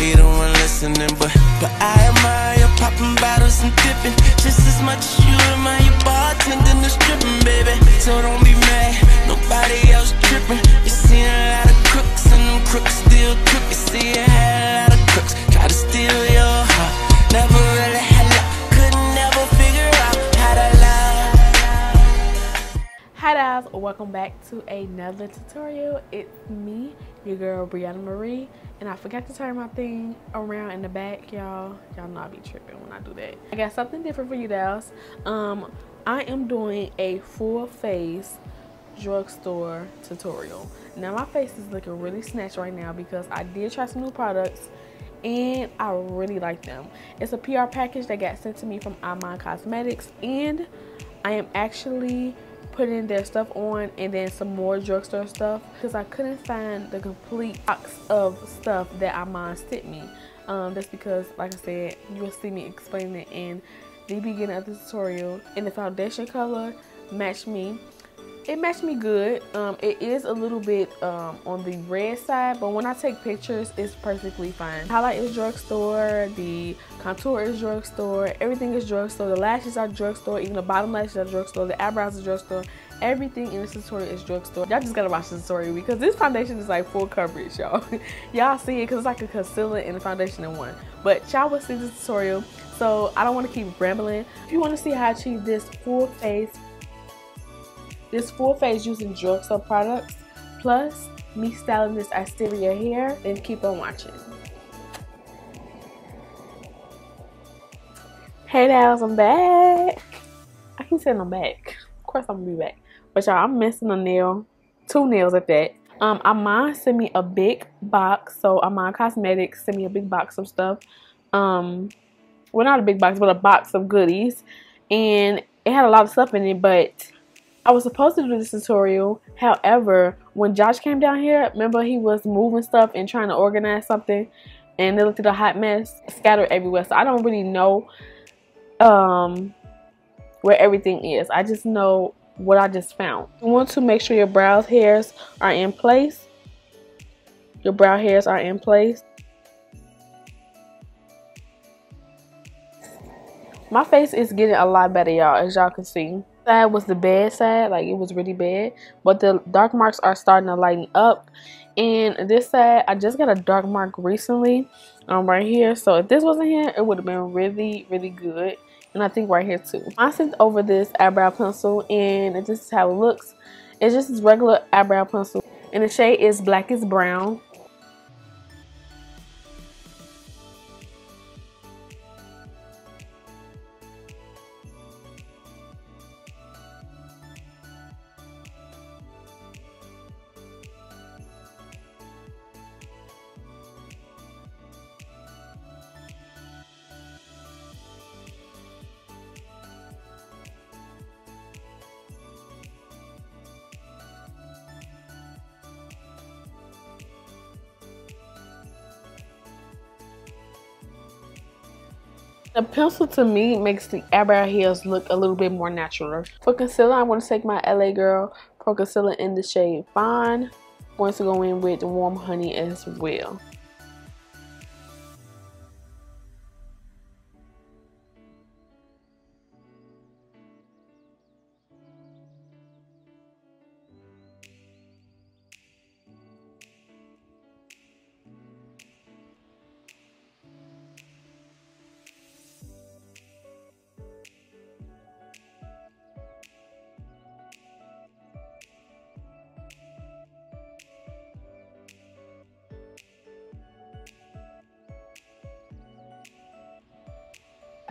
be the one listening, but I admire you popping bottles and dipping just as much as you admire your bartending and stripping, baby. So don't be mad, nobody else tripping. You seen a lot of crooks and them crooks still crook. You see you had a lot of crooks try to steal your heart. Never really had luck, could never figure out how to love. Hi guys, welcome back to another tutorial. It's me, your girl Briana Marie, and I forgot to turn my thing around in the back, y'all. Y'all know I be tripping when I do that. I got something different for you guys. I am doing a full face drugstore tutorial. Now my face is looking really snatched right now because I did try some new products and I really like them. It's a PR package that got sent to me from Cosmetics, and I am actually putting their stuff on and then some more drugstore stuff because I couldn't find the complete box of stuff that Iman sent me. That's because, like I said, you'll see me explaining it in the beginning of the tutorial. And the foundation color matched me. It matched me good. It is a little bit on the red side, but when I take pictures, it's perfectly fine. Highlight is drugstore, the contour is drugstore, everything is drugstore, the lashes are drugstore, even the bottom lashes are drugstore, the eyebrows are drugstore, everything in this tutorial is drugstore. Y'all just gotta watch the tutorial because this foundation is like full coverage, y'all. Y'all see it because it's like a concealer and a foundation in one. But y'all will see this tutorial, so I don't want to keep rambling. If you want to see how I achieve this full face using drugstore products, plus me styling this Asteria hair, then keep on watching. Hey guys, I'm back. I keep saying I'm back. Of course I'm gonna be back. But y'all, I'm missing a nail. 2 nails at that. Iman sent me a big box. So Iman Cosmetics sent me a big box of stuff. Well, not a big box, but a box of goodies. And it had a lot of stuff in it, but I was supposed to do this tutorial. However, when Josh came down here, remember he was moving stuff and trying to organize something, and it looked like a hot mess scattered everywhere. So I don't really know where everything is. I just know what I just found. You want to make sure your brow hairs are in place. Your brow hairs are in place. My face is getting a lot better, y'all, as y'all can see. Side was the bad side, like it was really bad, but the dark marks are starting to lighten up. And this side, I just got a dark mark recently right here, so if this wasn't here, it would have been really good. And I think right here too. I sent over this eyebrow pencil, and this is how it looks. It's just this regular eyebrow pencil, and the shade is Black is Brown. The pencil to me makes the eyebrow hairs look a little bit more natural. For concealer, I'm going to take my LA Girl Pro Concealer in the shade Fine. I'm going to go in with Warm Honey as well.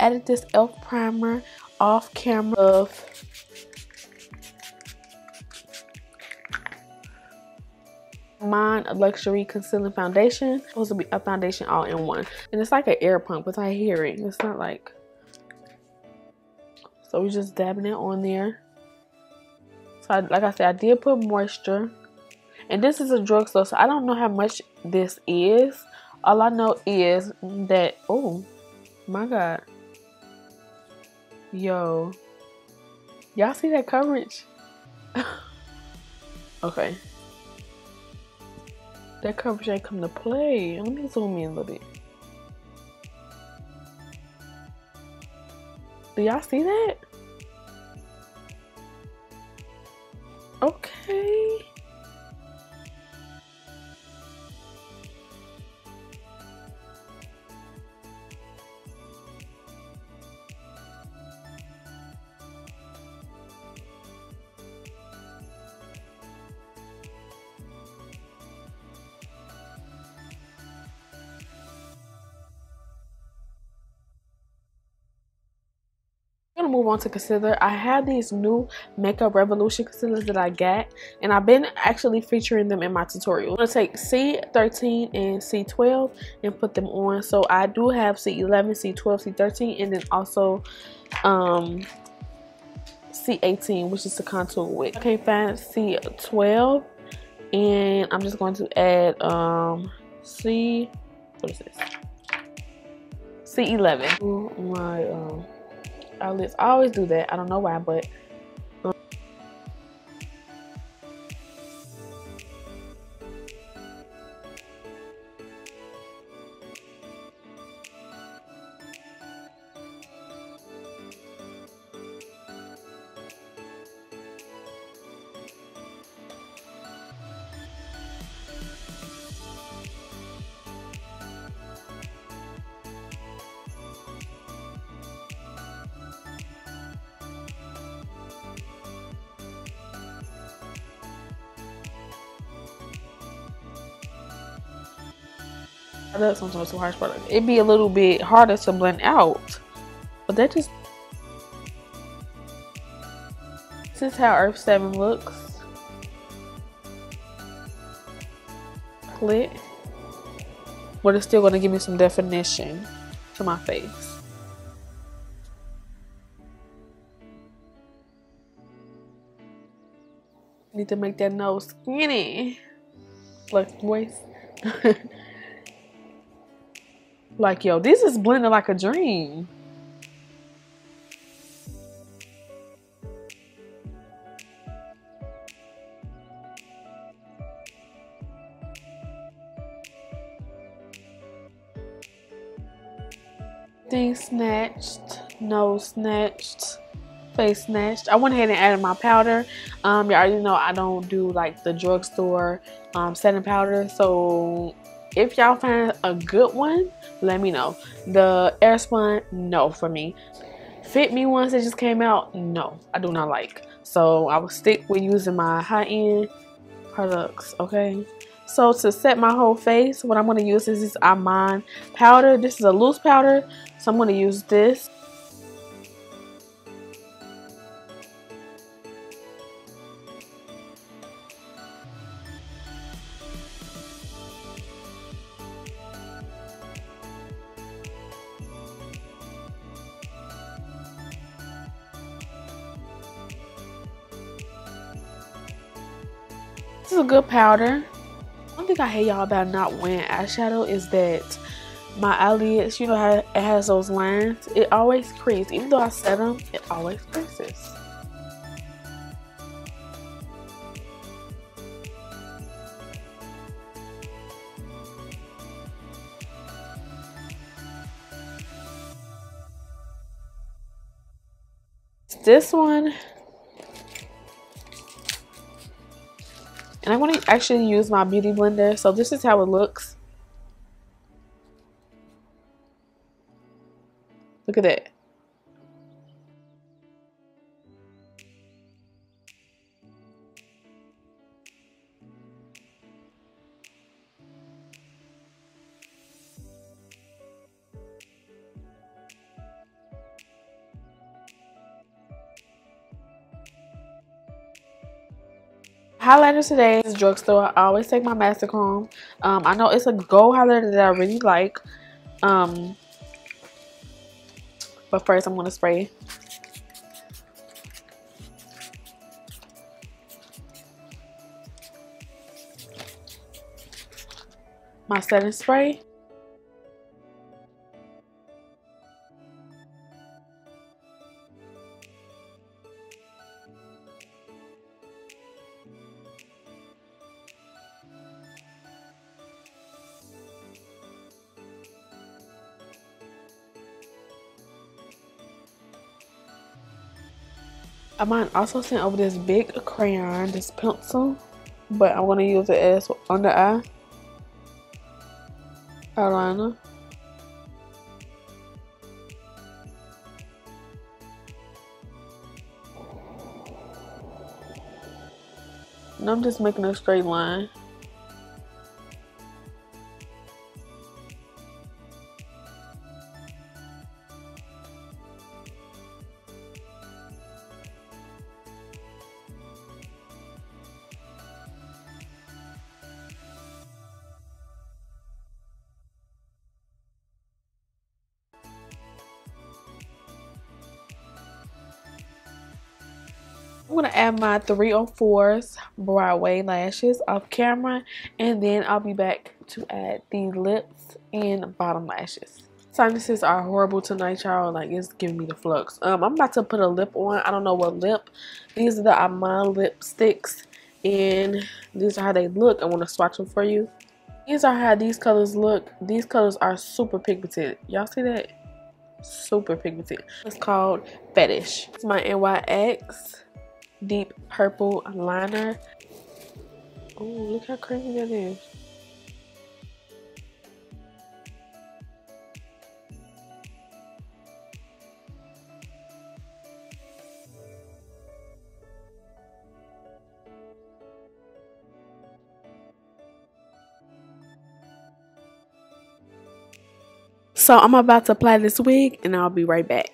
Added this e.l.f. primer off camera of mine, a luxury concealing foundation. It's supposed to be a foundation all in one, and it's like an air pump with I hear it. It's not like, so we're just dabbing it on there. So like I said, I did put moisture, and this is a drugstore, so I don't know how much this is. All I know is that, oh my god, yo, y'all see that coverage? Okay. That coverage ain't come to play. Let me zoom in a little bit. Do y'all see that? Okay. I'm gonna move on to concealer. I have these new Makeup Revolution concealers that I got, and I've been actually featuring them in my tutorial. I'm gonna take C13 and C12 and put them on. So I do have C11, C12, C13, and then also C18, which is the contour with. I can't find C12, and I'm just going to add what is this? C11. Ooh, my eyelids. I always do that. I don't know why, but that's sometimes too harsh, but it'd be a little bit harder to blend out. But that just, this is how Earth 7 looks. Lit, but it's still gonna give me some definition to my face. Need to make that nose skinny, like voice. Like, yo, this is blending like a dream. Thing snatched, nose snatched, face snatched. I went ahead and added my powder. You already know I don't do like the drugstore setting powder. So if y'all find a good one, let me know. The Airspun, no for me. Fit Me ones that just came out, no, I do not like. So I will stick with using my high-end products, okay? So to set my whole face, what I'm going to use is this Amon powder. This is a loose powder, so I'm going to use this. This is a good powder. One thing I hate y'all about not wearing eyeshadow is that my eyelids, you know how it has those lines? It always creases. Even though I set them, it always creases. This one. And I'm going to actually use my beauty blender. So this is how it looks. Look at that. Highlighter today is Drugstore. I always take my Master Chrome. I know it's a gold highlighter that I really like. But first I'm going to spray my setting spray. I might also send over this big crayon, this pencil, but I'm going to use it as under eye eyeliner. And I'm just making a straight line. I'm going to add my 304s Broadway lashes off camera, and then I'll be back to add the lips and bottom lashes. Sinuses are horrible tonight, y'all. Like, it's giving me the flux. I'm about to put a lip on. I don't know what lip. These are the Amon lipsticks, and these are how they look. I want to swatch them for you. These are how these colors look. These colors are super pigmented. Y'all see that? Super pigmented. It's called Fetish. It's my NYX deep purple liner. Oh, look how creamy that is. So I'm about to apply this wig and I'll be right back.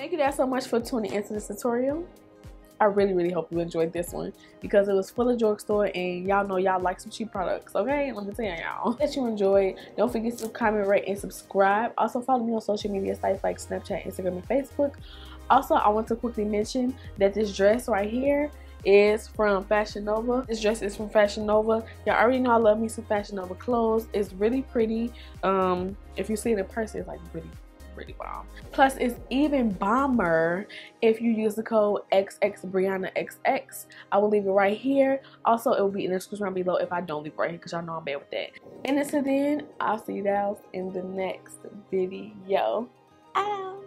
Thank you guys so much for tuning into this tutorial. I really hope you enjoyed this one because it was full of drugstore and y'all know y'all like some cheap products, okay? Let me tell y'all that you enjoyed. Don't forget to comment, rate, and subscribe. Also follow me on social media sites like Snapchat, Instagram, and Facebook. Also, I want to quickly mention that this dress right here is from Fashion Nova. This dress is from Fashion Nova. Y'all already know I love me some Fashion Nova clothes. It's really pretty. If you see it in person, it's like really bomb. Plus, it's even bomber if you use the code XXBrianaXX. I will leave it right here. Also, it will be in the description down below if I don't leave it right here because y'all know I'm bad with that. And until then, I'll see you guys in the next video. Ow.